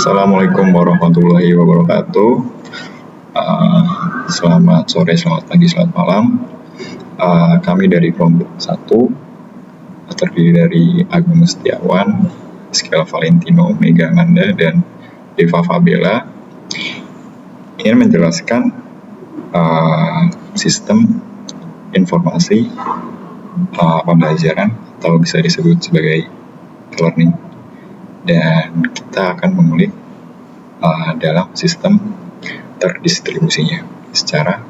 Assalamualaikum warahmatullahi wabarakatuh. Selamat sore, selamat pagi, selamat malam. Kami dari kelompok 1 terdiri dari Agung Setiawan, Skill Valentino, Mega Amanda, dan Deva Fabela ingin menjelaskan sistem informasi pembelajaran atau bisa disebut sebagai learning, dan kita akan mengulik dalam sistem terdistribusinya secara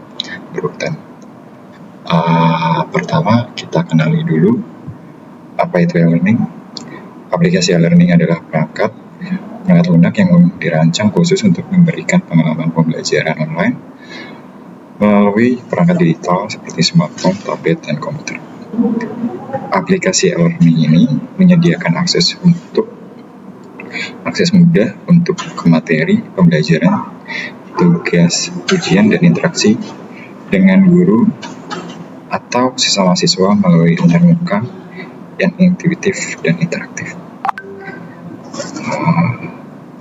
berurutan. Pertama, kita kenali dulu apa itu e-learning. Aplikasi e-learning adalah perangkat lunak yang dirancang khusus untuk memberikan pengalaman pembelajaran online melalui perangkat digital seperti smartphone, tablet, dan komputer. Aplikasi e-learning ini menyediakan akses mudah untuk materi pembelajaran, tugas, ujian, dan interaksi dengan guru atau sesama siswa melalui antarmuka yang intuitif dan interaktif.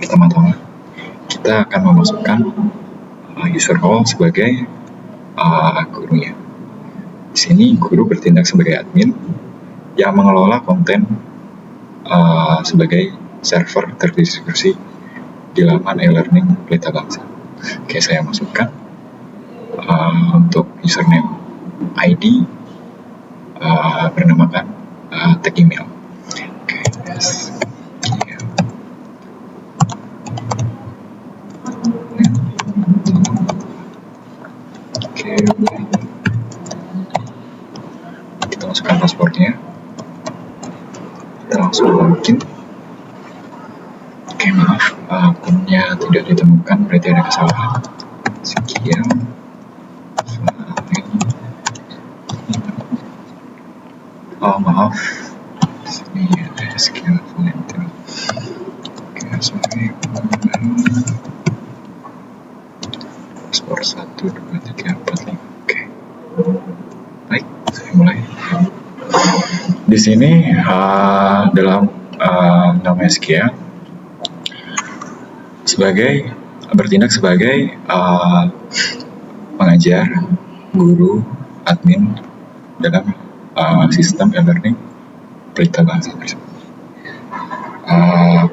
Pertama-tama, kita akan memasukkan user role sebagai gurunya. Di sini guru bertindak sebagai admin yang mengelola konten sebagai server terdistribusi di laman e-learning Pelita Bangsa. Oke, saya masukkan untuk username ID bernamakan tag email. Oke, yes. Kita masukkan passwordnya. Kita langsung login. Oke, maaf, akunnya tidak ditemukan, berarti ada kesalahan. Sekian. Maaf, sini ada skill Valentino. Oke, sorry. Paspor 1, 2, 3, 4, 5. Oke. Baik, saya mulai. Di sini dalam nama SKA bertindak sebagai pengajar, guru, admin dalam sistem e-learning Pelita Bangsa tersebut.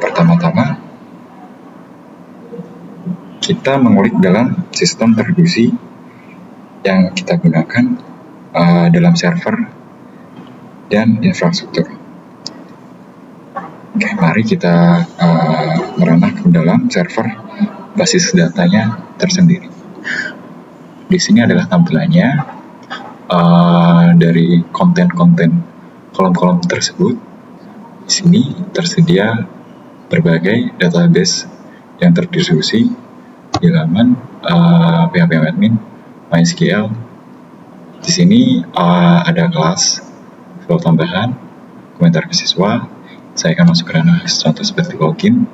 Pertama-tama kita mengulik dalam sistem terdistribusi yang kita gunakan dalam server dan infrastruktur. Oke, mari kita meranah ke dalam server basis datanya tersendiri. Di sini adalah tampilannya dari konten-konten kolom-kolom tersebut. Di sini tersedia berbagai database yang terdistribusi di laman PHP admin MySQL. Di sini ada kelas, file tambahan, komentar ke siswa. Saya akan masuk ke ranah contoh seperti login.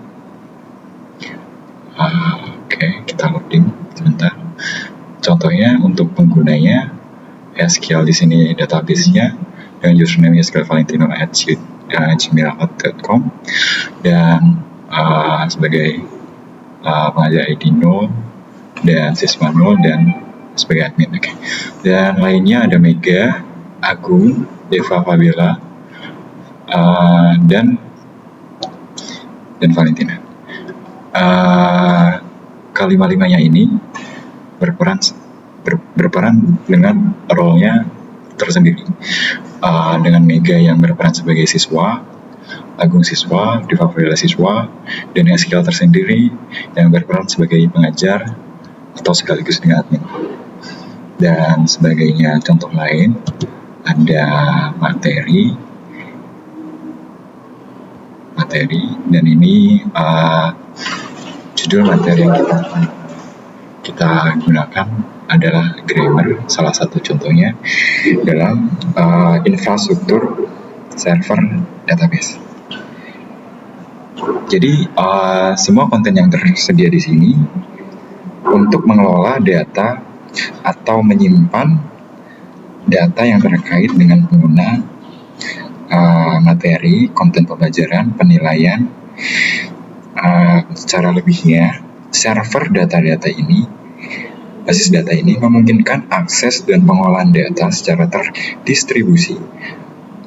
Oke, kita loading sebentar. Contohnya untuk penggunanya SQL di sini database-nya dengan username skillvalentino@gmail.com, dan sebagai pengajar ID 0 dan siswa 0 dan sebagai admin. Oke. Dan lainnya ada Mega, Agung, Deva Fabela, dan Valentina. Kelima-limanya ini berperan dengan role-nya tersendiri. Dengan Mega yang berperan sebagai siswa, Agung siswa, Deva Fabela siswa, dan SQL tersendiri yang berperan sebagai pengajar atau sekaligus dengan admin. Dan sebagainya. Contoh lain ada materi, dan ini judul materi yang kita gunakan adalah grammar, salah satu contohnya dalam infrastruktur server database. Jadi semua konten yang tersedia di sini untuk mengelola data atau menyimpan data yang terkait dengan pengguna materi, konten pembelajaran, penilaian, Secara lebihnya, server data-data ini, basis data ini memungkinkan akses dan pengolahan data secara terdistribusi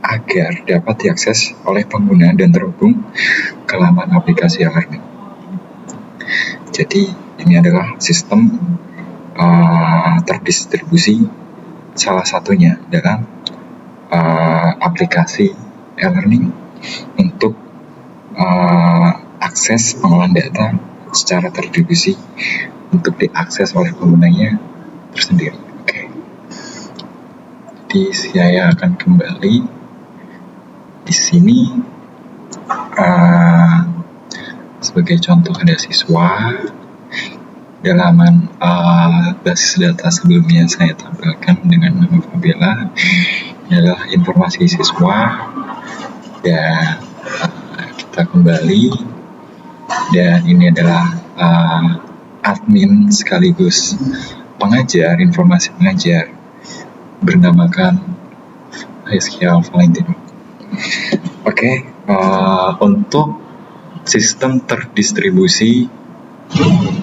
agar dapat diakses oleh pengguna dan terhubung ke laman aplikasi e-learning. Jadi ini adalah sistem terdistribusi salah satunya dalam aplikasi e-learning untuk akses pengolahan data secara terdistribusi untuk diakses oleh penggunanya tersendiri. Oke. Jadi saya akan kembali di sini. Sebagai contoh ada siswa. Dalaman basis data sebelumnya saya tampilkan dengan nama Fabiola. Ini adalah informasi siswa, dan kita kembali, dan ini adalah admin sekaligus pengajar, informasi pengajar bernamakan Hezkiel Valentino. Oke, untuk sistem terdistribusi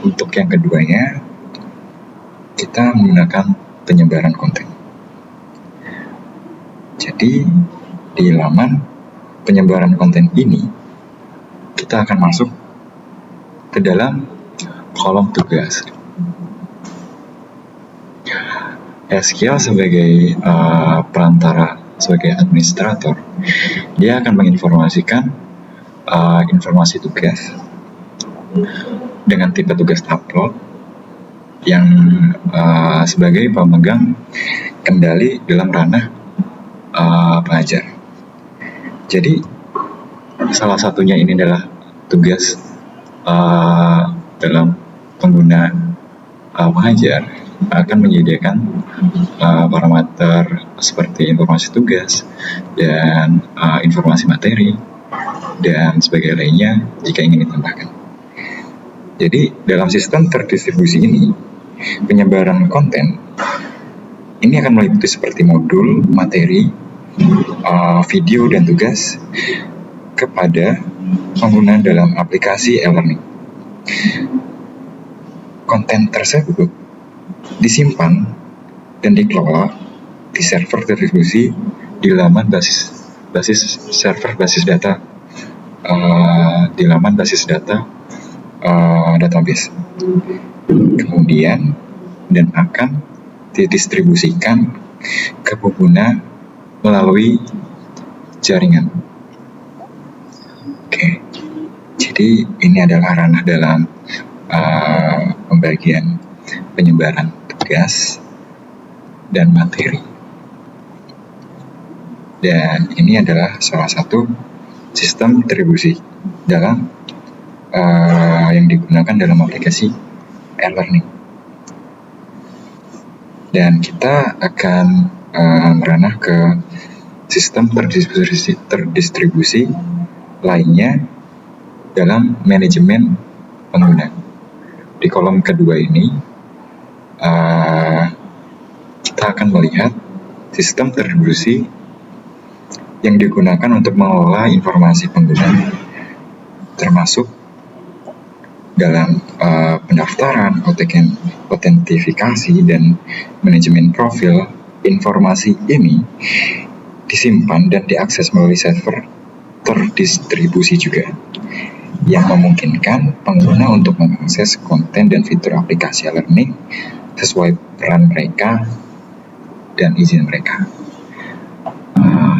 untuk yang keduanya, kita menggunakan penyebaran konten. Jadi di laman penyebaran konten ini, kita akan masuk ke dalam kolom tugas. Hezkiel sebagai perantara, sebagai administrator, dia akan menginformasikan informasi tugas dengan tipe tugas upload yang sebagai pemegang kendali dalam ranah pengajar. Jadi salah satunya ini adalah tugas dalam penggunaan pengajar akan menyediakan parameter seperti informasi tugas dan informasi materi dan sebagainya lainnya jika ingin ditambahkan. Jadi dalam sistem terdistribusi ini, penyebaran konten ini akan meliputi seperti modul, materi, video, dan tugas kepada pengguna dalam aplikasi e-learning. Konten tersebut disimpan dan dikelola di server terdistribusi di laman basis data di laman basis data database. Kemudian dan akan didistribusikan ke pengguna melalui jaringan. Oke, jadi ini adalah ranah dalam pembagian penyebaran tugas dan materi. Dan ini adalah salah satu sistem distribusi dalam yang digunakan dalam aplikasi e-learning. Dan kita akan meranah ke sistem terdistribusi lainnya dalam manajemen pengguna. Di kolom kedua ini kita akan melihat sistem terdistribusi yang digunakan untuk mengelola informasi pengguna, termasuk dalam pendaftaran, autentifikasi, dan manajemen profil. Informasi ini disimpan dan diakses melalui server terdistribusi juga, yang memungkinkan pengguna untuk mengakses konten dan fitur aplikasi e-learning sesuai peran mereka dan izin mereka.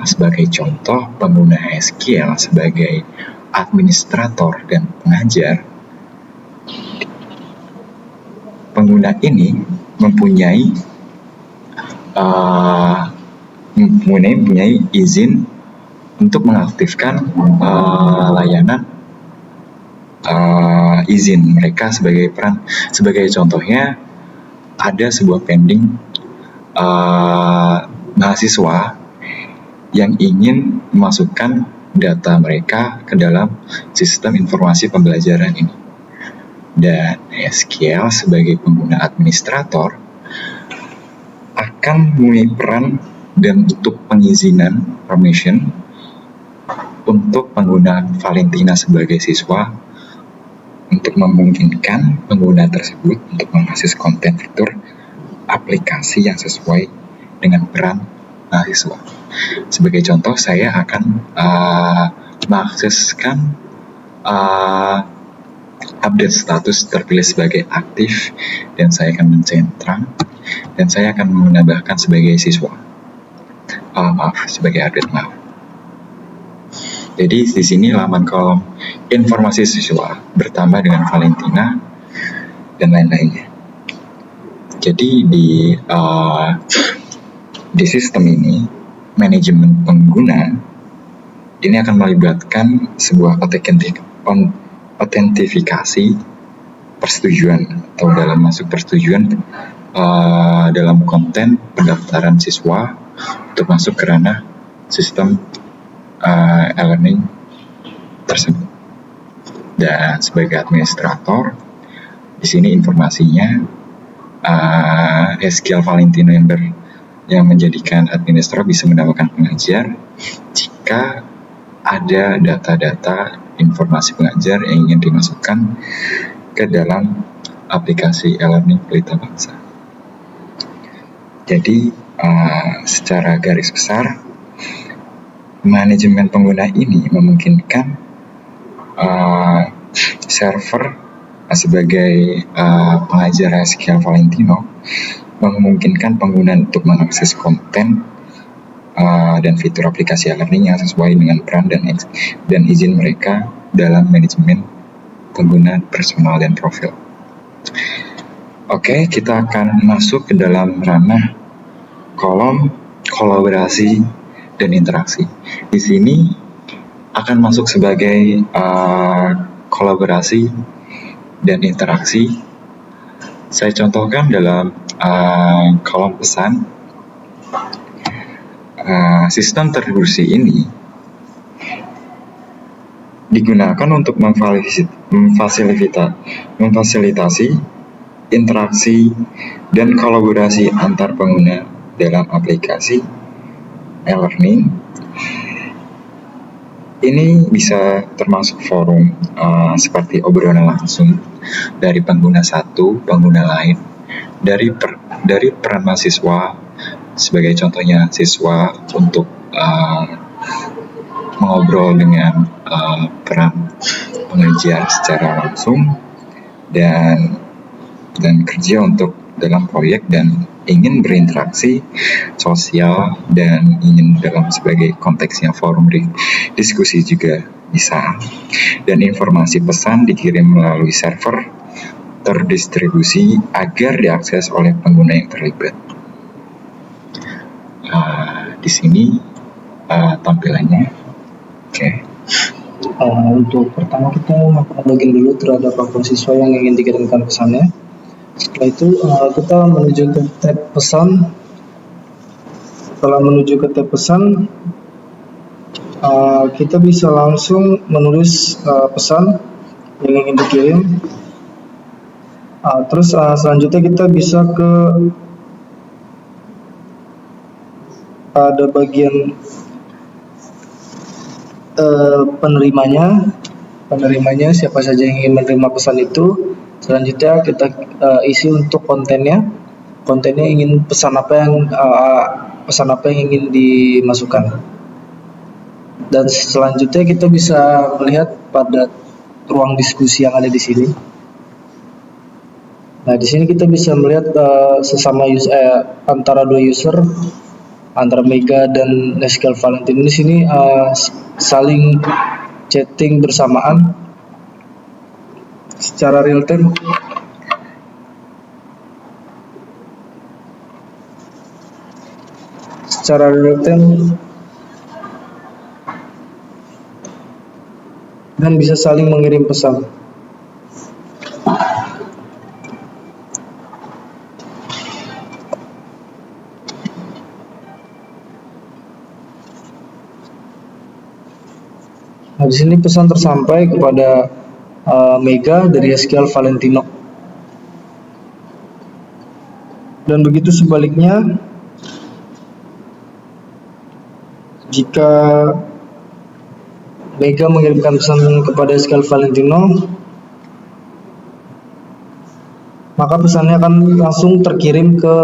Sebagai contoh, pengguna Hezkiel sebagai administrator dan pengajar, pengguna ini mempunyai izin untuk mengaktifkan layanan izin mereka sebagai peran. Sebagai contohnya, ada sebuah pending mahasiswa yang ingin memasukkan data mereka ke dalam sistem informasi pembelajaran ini. Dan Hezkiel sebagai pengguna administrator akan mempunyai peran dan untuk pengizinan permission untuk pengguna Valentina sebagai siswa untuk memungkinkan pengguna tersebut untuk mengakses konten fitur aplikasi yang sesuai dengan peran mahasiswa. Sebagai contoh, saya akan mengakseskan update status terpilih sebagai aktif, dan saya akan mencentang, dan saya akan menambahkan sebagai siswa. Sebagai update, Jadi di sini laman kolom informasi siswa bertambah dengan Valentina dan lain-lainnya. Jadi di sistem ini, manajemen pengguna ini akan melibatkan sebuah otentifikasi persetujuan atau dalam masuk persetujuan dalam konten pendaftaran siswa untuk masuk ke ranah sistem e-learning tersebut. Dan sebagai administrator, di sini informasinya SQL Valentino yang menjadikan administrator bisa menambahkan pengajar jika ada data-data informasi pengajar yang ingin dimasukkan ke dalam aplikasi e-learning Pelita Bangsa. Jadi secara garis besar, manajemen pengguna ini memungkinkan server sebagai pengajar SQL Valentino memungkinkan pengguna untuk mengakses konten dan fitur aplikasi e-learning yang sesuai dengan peran dan izin mereka dalam manajemen pengguna personal dan profil. Oke, kita akan masuk ke dalam ranah kolom kolaborasi dan interaksi. Di sini akan masuk sebagai kolaborasi dan interaksi. Saya contohkan dalam kolom pesan. Sistem terdistribusi ini digunakan untuk memfasilitasi interaksi dan kolaborasi antar pengguna dalam aplikasi e-learning. Ini bisa termasuk forum seperti obrolan langsung dari pengguna satu, pengguna lain, dari peran mahasiswa, sebagai contohnya siswa untuk mengobrol dengan peran pengajar secara langsung, dan kerja untuk dalam proyek dan ingin berinteraksi sosial dan ingin dalam sebagai konteksnya forum diskusi juga bisa. Dan informasi pesan dikirim melalui server terdistribusi agar diakses oleh pengguna yang terlibat. Di sini tampilannya. Oke. Untuk pertama kita login dulu terhadap akun siswa yang ingin dikirimkan pesannya. Setelah itu kita menuju ke tab pesan. Setelah menuju ke tab pesan, kita bisa langsung menulis pesan yang ingin dikirim. Terus selanjutnya kita bisa ke ada bagian penerimanya siapa saja yang ingin menerima pesan itu. Selanjutnya kita isi untuk kontennya ingin pesan apa yang ingin dimasukkan. Dan selanjutnya kita bisa melihat pada ruang diskusi yang ada di sini. Nah, di sini kita bisa melihat sesama antara dua user, antara Mega dan SQL Valentino di sini saling chatting bersamaan secara real time. Dan bisa saling mengirim pesan. Nah, di sini pesan tersampai kepada Mega dari SQL Valentino. Dan begitu sebaliknya, jika Mega mengirimkan pesan kepada SQL Valentino, maka pesannya akan langsung terkirim ke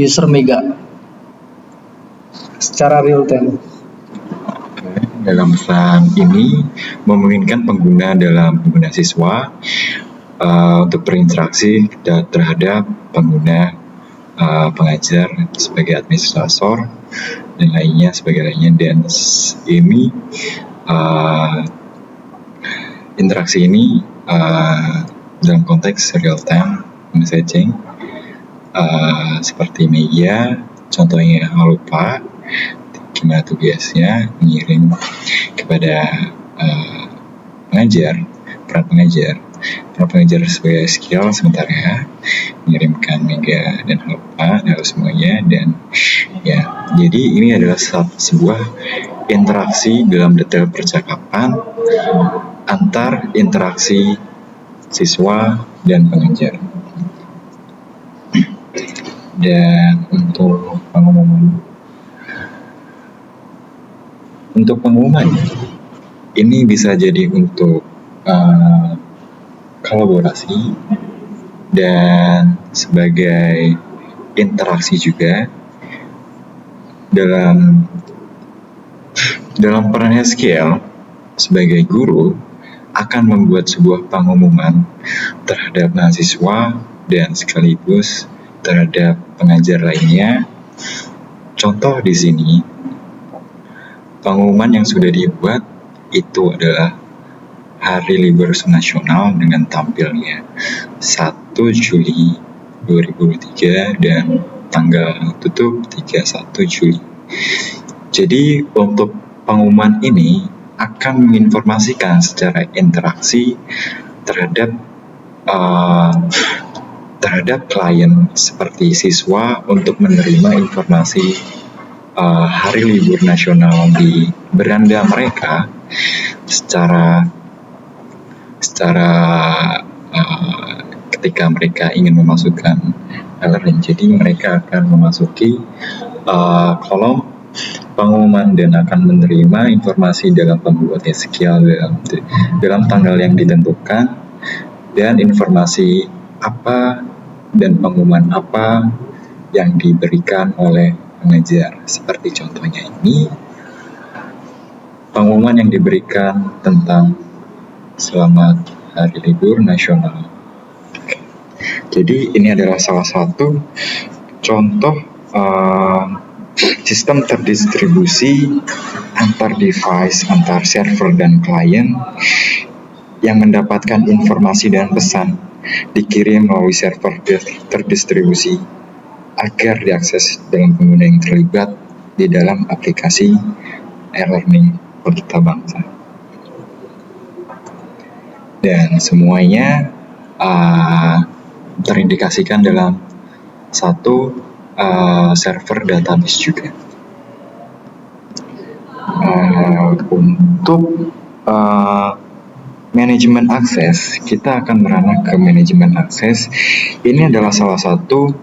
user Mega secara real time. Dalam pesan ini memungkinkan pengguna siswa untuk berinteraksi terhadap pengguna pengajar sebagai administrator dan lainnya dan ini interaksi ini dalam konteks real time messaging seperti media, contohnya halo Pak, gimana tugasnya, mengirim kepada peran pengajar sebagai skill sementara, mengirimkan mega dan halo Pak, halo semuanya, dan ya, jadi ini adalah sebuah interaksi dalam detail percakapan antar interaksi siswa dan pengajar. Dan untuk pengumuman ini bisa jadi untuk kolaborasi dan sebagai interaksi juga dalam perannya skill sebagai guru akan membuat sebuah pengumuman terhadap mahasiswa dan sekaligus terhadap pengajar lainnya. Contoh di sini, pengumuman yang sudah dibuat itu adalah Hari Libur Nasional dengan tampilnya 1 Juli 2023 dan tanggal tutup 31 Juli. Jadi untuk pengumuman ini akan menginformasikan secara interaksi terhadap klien seperti siswa untuk menerima informasi Hari Libur Nasional di beranda mereka secara ketika mereka ingin memasukkan e-learning. Jadi mereka akan memasuki kolom pengumuman dan akan menerima informasi dalam pembuatan skill dalam tanggal yang ditentukan dan informasi apa dan pengumuman apa yang diberikan oleh pengajar. Seperti contohnya ini, pengumuman yang diberikan tentang Selamat Hari Libur Nasional. Jadi ini adalah salah satu contoh sistem terdistribusi antar device, antar server dan klien yang mendapatkan informasi dan pesan dikirim melalui server terdistribusi agar diakses dalam pengguna yang terlibat di dalam aplikasi e-learning Pekerta Bangsa. Dan semuanya terindikasikan dalam satu server database juga. Untuk manajemen akses, kita akan merana ke manajemen akses. Ini adalah salah satu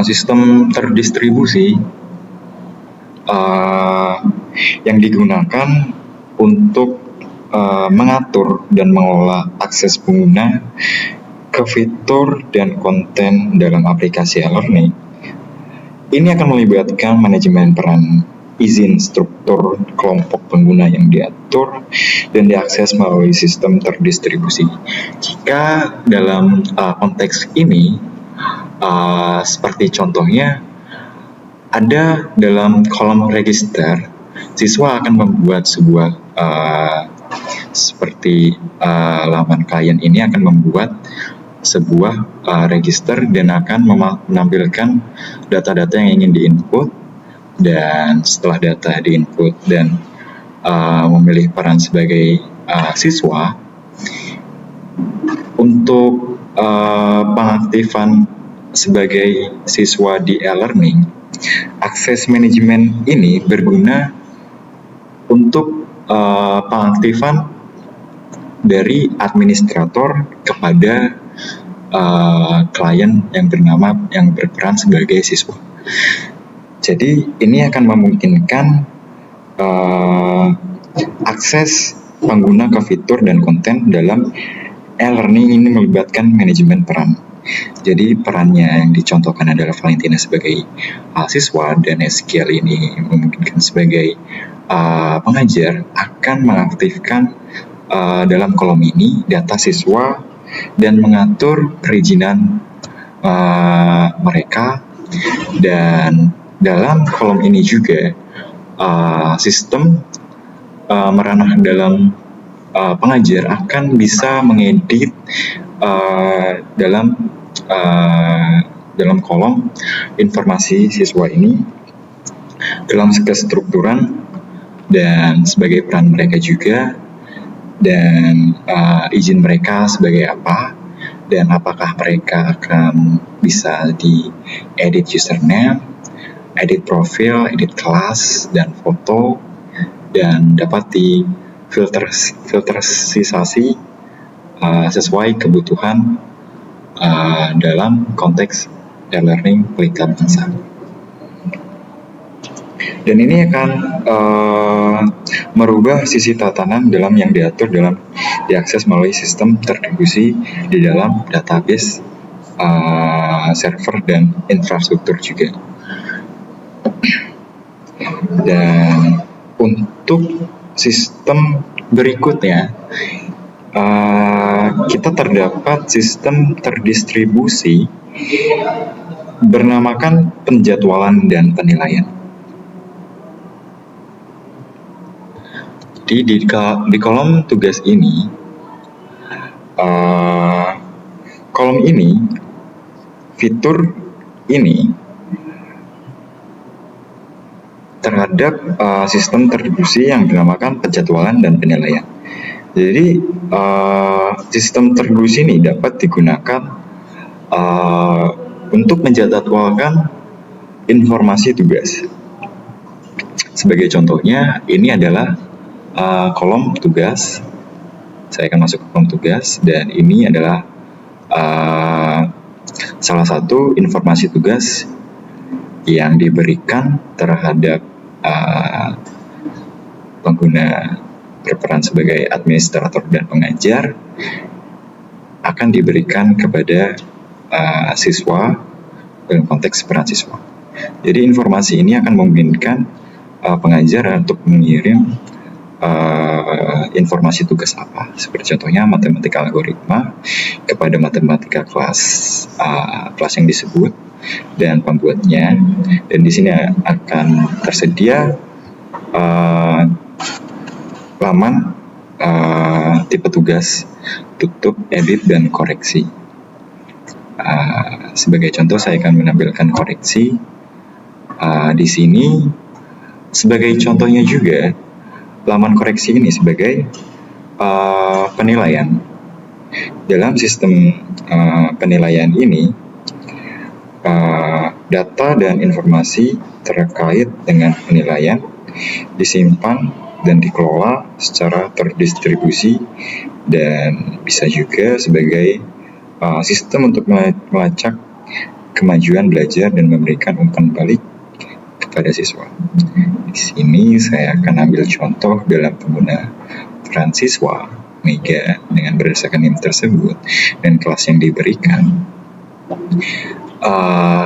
sistem terdistribusi yang digunakan untuk mengatur dan mengelola akses pengguna ke fitur dan konten dalam aplikasi e-learning. Ini akan melibatkan manajemen peran izin struktur kelompok pengguna yang diatur dan diakses melalui sistem terdistribusi. Jika dalam konteks ini, seperti contohnya, ada dalam kolom register, siswa akan membuat sebuah seperti laman klien ini akan membuat sebuah register dan akan menampilkan data-data yang ingin diinput, dan setelah data diinput dan memilih peran sebagai siswa untuk pengaktifan sebagai siswa di e-learning. Akses manajemen ini berguna untuk pengaktifan dari administrator kepada klien yang berperan sebagai siswa. Jadi ini akan memungkinkan akses pengguna ke fitur dan konten dalam e-learning ini melibatkan manajemen peran. Jadi perannya yang dicontohkan adalah Valentina sebagai siswa dan Eskiel ini memungkinkan sebagai pengajar akan mengaktifkan dalam kolom ini data siswa dan mengatur perizinan mereka, dan dalam kolom ini juga sistem meranah dalam pengajar akan bisa mengedit dalam kolom informasi siswa ini dalam kestrukturan dan sebagai peran mereka juga, dan izin mereka sebagai apa, dan apakah mereka akan bisa di edit username, edit profil, edit kelas, dan foto, dan dapat di filterisasi sesuai kebutuhan dalam konteks e-learning pelita bangsa. Dan ini akan merubah sisi tatanan dalam yang diatur dalam diakses melalui sistem terdistribusi di dalam database, server, dan infrastruktur juga. Dan untuk sistem berikutnya, kita terdapat sistem terdistribusi bernamakan penjadwalan dan penilaian. Di kolom tugas ini, kolom ini, fitur ini terhadap sistem terdistribusi yang dinamakan penjadwalan dan penilaian. Jadi sistem terdistribusi ini dapat digunakan untuk menjadwalkan informasi tugas. Sebagai contohnya, ini adalah kolom tugas. Saya akan masuk ke kolom tugas, dan ini adalah salah satu informasi tugas yang diberikan terhadap pengguna berperan sebagai administrator dan pengajar, akan diberikan kepada siswa dalam konteks peran siswa. Jadi informasi ini akan memungkinkan pengajar untuk mengirim informasi tugas apa, seperti contohnya matematika algoritma kepada matematika kelas yang disebut dan pembuatnya, dan di sini akan tersedia laman tipe tugas, tutup, edit, dan koreksi. Sebagai contoh, saya akan menampilkan koreksi di sini. Sebagai contohnya juga, laman koreksi ini sebagai penilaian. Dalam sistem penilaian ini, data dan informasi terkait dengan penilaian disimpan dan dikelola secara terdistribusi, dan bisa juga sebagai sistem untuk melacak kemajuan belajar dan memberikan umpan balik kepada siswa. Di sini saya akan ambil contoh dalam pengguna peran siswa Mega dengan berdasarkan NIM tersebut dan kelas yang diberikan.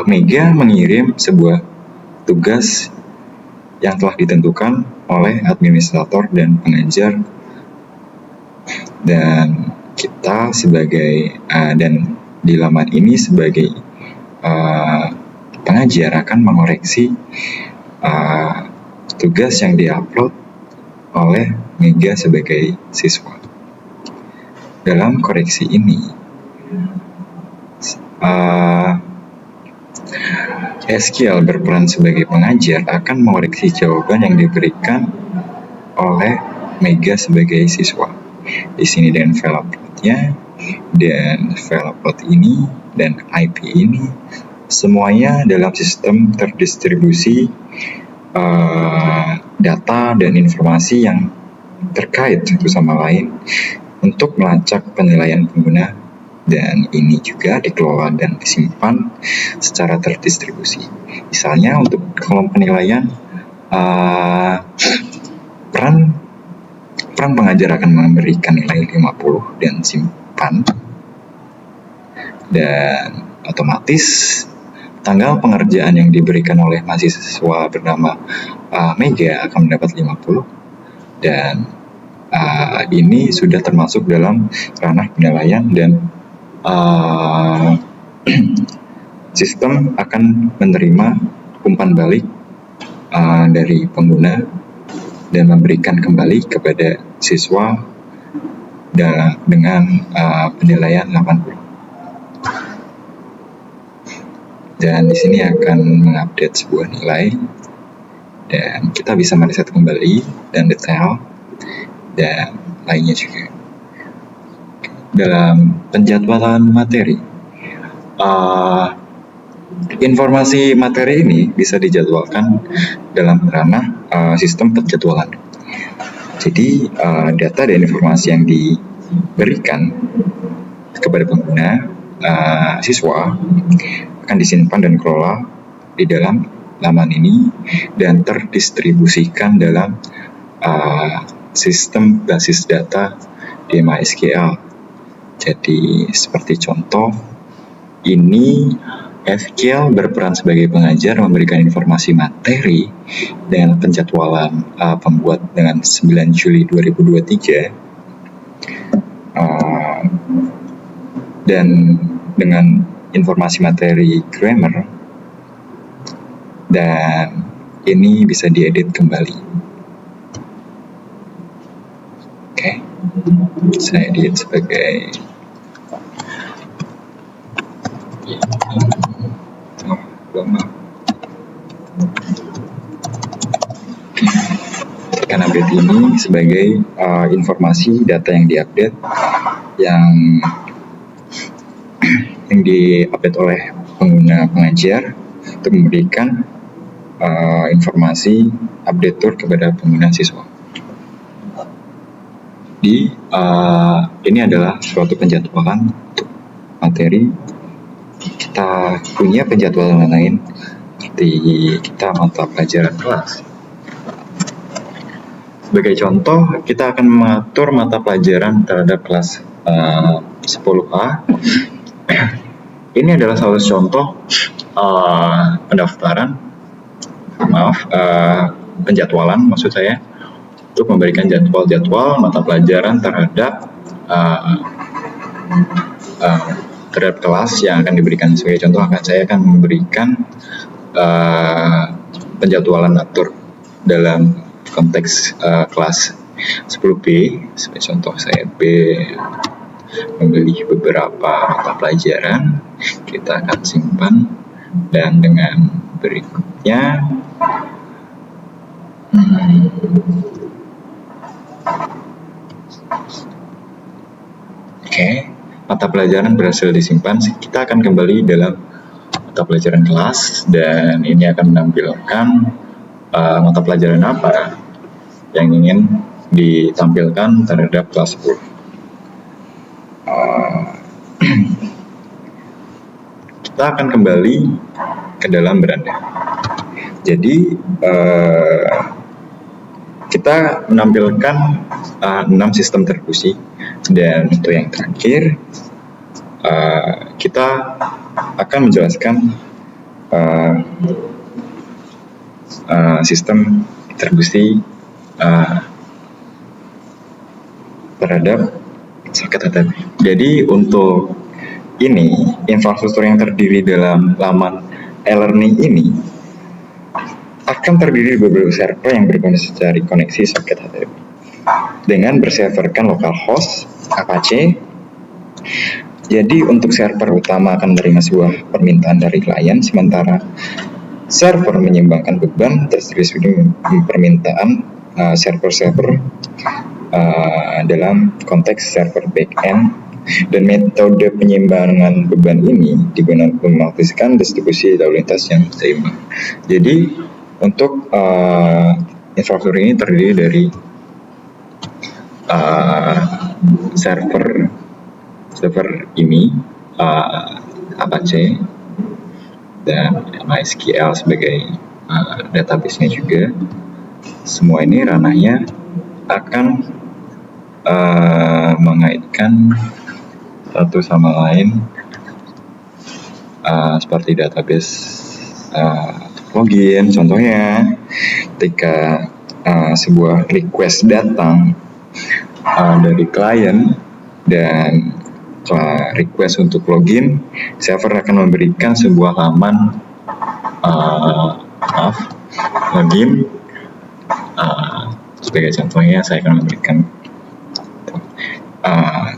Mega mengirim sebuah tugas yang telah ditentukan oleh administrator dan pengajar, dan kita sebagai dan di laman ini sebagai pengajar akan mengoreksi tugas yang diupload oleh Mega sebagai siswa. Dalam koreksi ini, Eskiel berperan sebagai pengajar akan mengoreksi jawaban yang diberikan oleh Mega sebagai siswa. Di sini dan file upload-nya, dan file upload ini dan IP ini semuanya dalam sistem terdistribusi data dan informasi yang terkait satu sama lain untuk melacak penilaian pengguna, dan ini juga dikelola dan disimpan secara terdistribusi. Misalnya untuk kolom penilaian, peran peran pengajar akan memberikan nilai 50 dan simpan, dan otomatis tanggal pengerjaan yang diberikan oleh mahasiswa bernama Mega akan mendapat 50, dan ini sudah termasuk dalam ranah penilaian, dan sistem akan menerima umpan balik dari pengguna dan memberikan kembali kepada siswa dengan penilaian 80. Dan di sini akan mengupdate sebuah nilai, dan kita bisa mereset kembali dan detail dan lainnya juga. Dalam penjadwalan materi, informasi materi ini bisa dijadwalkan dalam ranah sistem penjadwalan. Jadi data dan informasi yang diberikan kepada pengguna siswa akan disimpan dan dikelola di dalam laman ini dan terdistribusikan dalam sistem basis data di MySQL. Jadi seperti contoh ini, SQL berperan sebagai pengajar memberikan informasi materi dengan penjadwalan pembuat dengan 9 Juli 2023 dan dengan informasi materi grammar, dan ini bisa diedit kembali. Oke, saya edit sebagai Tekan update ini sebagai informasi data yang diupdate yang diupdate oleh pengguna pengajar untuk memberikan informasi update tour kepada pengguna siswa. Ini adalah suatu penjadwalan untuk materi. Kita punya penjadwalan lain seperti kita mata pelajaran kelas. Sebagai contoh, kita akan mengatur mata pelajaran terhadap kelas 10A. Ini adalah salah satu contoh penjadwalan maksud saya, untuk memberikan jadwal mata pelajaran terhadap kelas yang akan diberikan. Sebagai contoh, saya akan memberikan penjadwalan atur dalam konteks kelas 10B. Sebagai contoh, saya B memilih beberapa mata pelajaran, kita akan simpan, dan dengan berikutnya mata pelajaran berhasil disimpan. Kita akan kembali dalam mata pelajaran kelas, dan ini akan menampilkan mata pelajaran apa yang ingin ditampilkan terhadap kelas 10. Kita akan kembali ke dalam beranda. Jadi kita menampilkan 6 sistem terfusi, dan untuk yang terakhir kita akan menjelaskan sistem terfusi terhadap soket HTTP. Jadi untuk ini, infrastruktur yang terdiri dalam laman e-learning ini akan terdiri dari beberapa server yang berkoneksi koneksi soket HTTP dengan berserverkan localhost Apache. Jadi untuk server utama akan menerima sebuah permintaan dari klien, sementara server menyumbangkan beban terdistribusi permintaan server-server dalam konteks server backend, dan metode penyimbangan beban ini digunakan untuk memastikan distribusi lalu lintas yang seimbang. Jadi untuk infrastruktur ini terdiri dari server ini, Apache, dan MySQL sebagai database-nya juga. Semua ini ranahnya akan mengaitkan satu sama lain, seperti database login. Contohnya ketika sebuah request datang dari klien dan request untuk login, server akan memberikan sebuah laman login. Sebagai contohnya, saya akan memberikan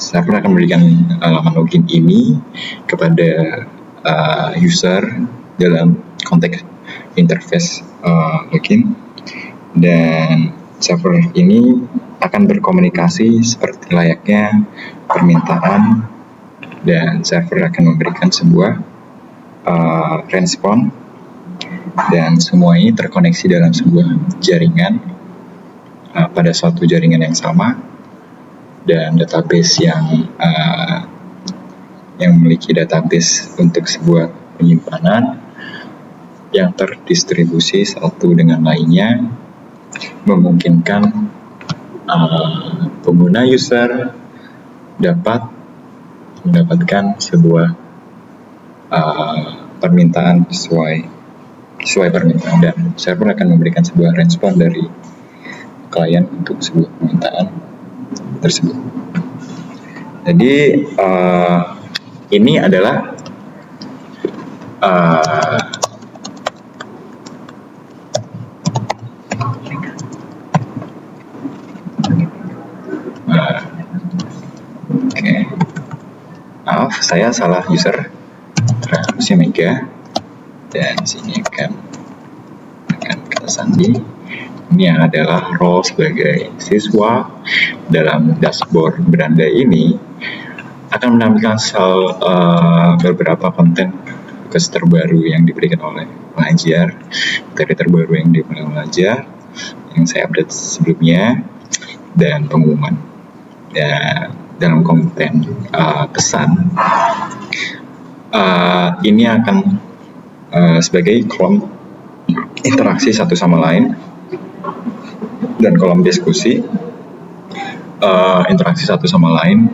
server akan memberikan laman login ini kepada user dalam konteks interface login, dan server ini akan berkomunikasi seperti layaknya permintaan, dan server akan memberikan sebuah respon, dan semua ini terkoneksi dalam sebuah jaringan pada suatu jaringan yang sama, dan database yang memiliki database untuk sebuah penyimpanan yang terdistribusi satu dengan lainnya, memungkinkan pengguna user dapat mendapatkan sebuah permintaan sesuai permintaan, dan server akan memberikan sebuah respon dari klien untuk sebuah permintaan tersebut. Jadi ini adalah maaf, saya salah user, harusnya Mega, dan sini akan kata sandi. Ini adalah role sebagai siswa. Dalam dashboard beranda ini akan menampilkan beberapa konten terbaru yang diberikan oleh pengajar, materi terbaru yang diberikan oleh pengajar yang saya update sebelumnya, dan pengumuman. Dan dalam konten pesan ini akan sebagai kolom interaksi satu sama lain, dan kolom diskusi interaksi satu sama lain.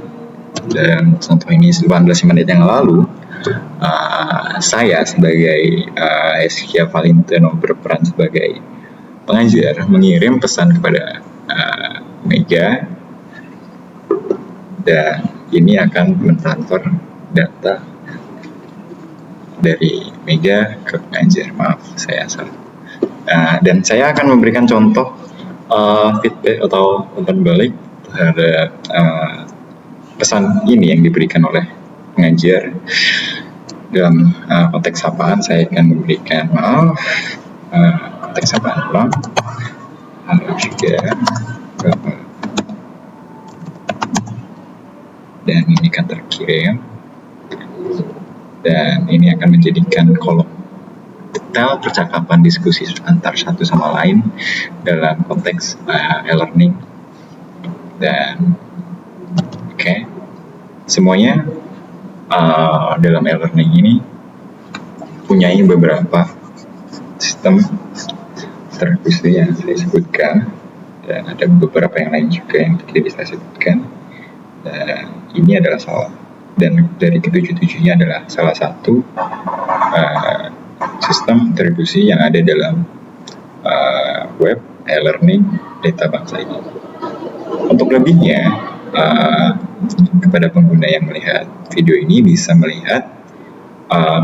Dan contoh ini 18 menit yang lalu, saya sebagai Eskia Valentino berperan sebagai pengajar mengirim pesan kepada Mega, dan ini akan mentransfer data dari Mega ke pengajar. Maaf, saya salah. Dan saya akan memberikan contoh feedback atau umpan balik terhadap pesan ini yang diberikan oleh pengajar. Dalam konteks sapaan, saya akan memberikan konteks sapaan ulang. Halo juga, dan ini akan terkirim, dan ini akan menjadikan kolom detail percakapan diskusi antar satu sama lain dalam konteks e-learning. Dan semuanya dalam e-learning ini punya beberapa sistem terdistribusi yang saya sebutkan, dan ada beberapa yang lain juga yang tidak bisa saya sebutkan. Dan ini adalah dan dari ketujuh-tujuhnya adalah salah satu sistem distribusi yang ada dalam web e-learning Data Bangsa ini. Untuk lebihnya, kepada pengguna yang melihat video ini bisa melihat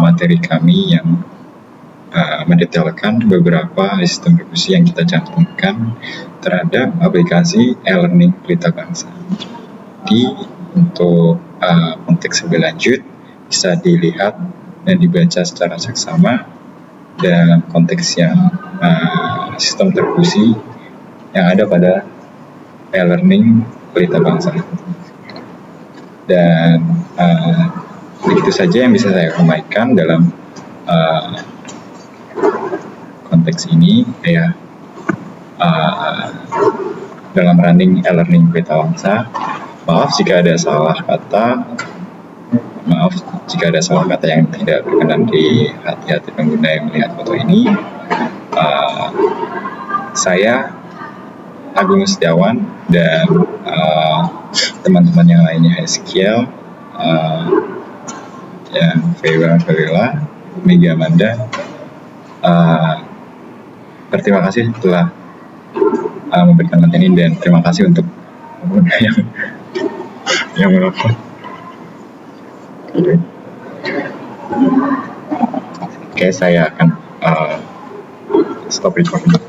materi kami yang mendetailkan beberapa sistem distribusi yang kita cantumkan terhadap aplikasi e-learning Pelita Bangsa. Untuk konteks lebih lanjut bisa dilihat dan dibaca secara seksama dalam konteks yang sistem distribusi yang ada pada e-learning Pelita Bangsa. Dan begitu saja yang bisa saya sampaikan dalam konteks ini, ya, dalam running e-learning Pelita Bangsa. Maaf jika ada salah kata yang tidak berkenan di hati-hati pengguna yang melihat foto ini. Saya Agung Setiawan dan teman-teman yang lainnya, Eskiel, yang Fela, Mega Amanda. Terima kasih telah memberikan konten ini, dan terima kasih untuk yang menonton. Oke, saya akan stop recording.